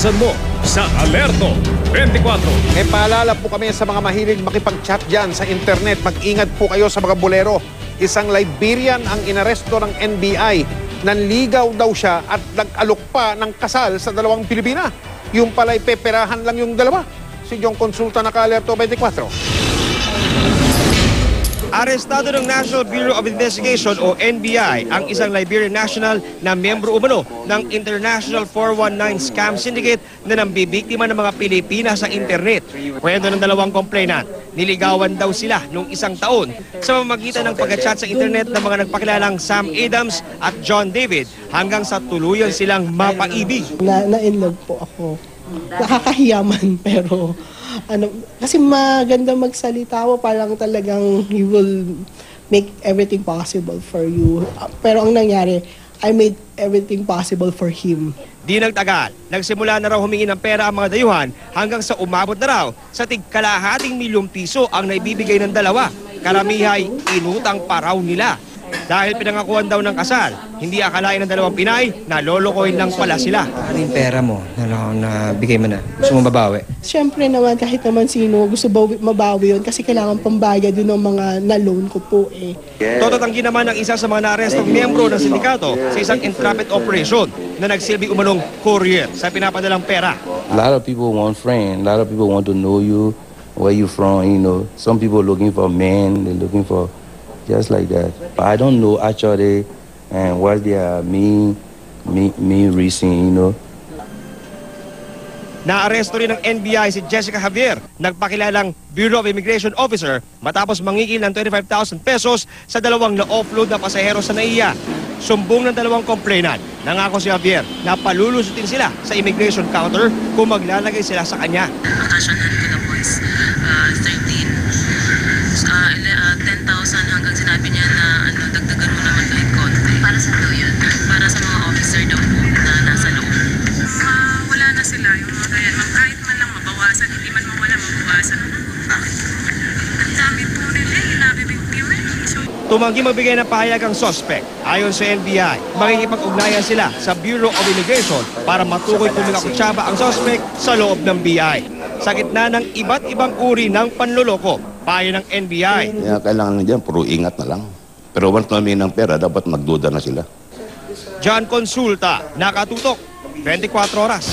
Karanasan mo sa Alerto 24. Paalala po kami sa mga mahilig makipag-chat dyan sa internet. Mag-ingat po kayo sa mga bolero. Isang Liberian ang inaresto ng NBI. Nanligaw daw siya at nag-alok pa ng kasal sa dalawang Pilipina. Yung pala'y peperahan lang yung dalawa. Si John Consulta na Alerto 24. Arestado ng National Bureau of Investigation o NBI ang isang Liberian national na miyembro umano ng International 419 Scam Syndicate na nambibiktima ng mga Pilipina sa internet. Kwento ng dalawang complainant, niligawan daw sila noong isang taon sa pamamagitan ng pag-chat sa internet ng mga nagpakilalang Sam Adams at John David hanggang sa tuluyan silang mapaibig. Na-inlove po ako. Nakakahiyaman pero kasi maganda magsalita mo, parang talagang he will make everything possible for you. Pero ang nangyari, I made everything possible for him. Di nagtagal, nagsimula na raw humingi ng pera ang mga dayuhan hanggang sa umabot na raw sa tig-kalahating milyong piso ang naibibigay ng dalawa. Karamihay, inutang pa raw nila. Dahil pinangakuan daw ng kasal, hindi akalain ng dalawang Pinay na lolokohin lang pala sila. Ano yung pera mo na bigay mo na? Gusto mo mabawi? Siyempre naman, kahit naman sino, gusto mabawi yun kasi kailangan pambayad yun ng mga na-loan ko po eh. Tototanggi naman ng isa sa mga naarestong miyembro ng sindikato sa isang entrapment operation na nagsilbi umanong courier sa pinapadalang pera. A lot of people want friends, a lot of people want to know you, where you from, you know. Some people looking for men, they're looking for just like that. But I don't know actually what they are mean reason, you know. Naaresto rin ng NBI si Jessica Javier, nagpakilalang Bureau of Immigration Officer matapos mangingil ng 25,000 pesos sa dalawang na-offload na pasahero sa NAIA. Sumbong ng dalawang complainant, nangako si Javier na palulusutin sila sa immigration counter kung maglalagay sila sa kanya. Occasionan ko na po is 10,000 hanggang sinabi niya na dagdagan mo naman kahit konti. Para sa daw yun? Para sa mga officer daw po na nasa loob. Wala na sila yung mga ganyan. Kahit man lang mabawasan, hindi man mawala, mabawasan. Ang dami po nila, nabibigtiw eh. Tumanggi magbigay ng pahayag ang suspect. Ayon sa NBI, makikipag-ugnayan sila sa Bureau of Immigration para matukoy kung nakakutsaba ang suspect sa loob ng BI. Sa gitna ng iba't ibang uri ng panloloko, payo ng NBI. Kaya kailangan na dyan, puro ingat na lang. Pero once namin ng pera, dapat magduda na sila. John Consulta, nakatutok, 24 oras.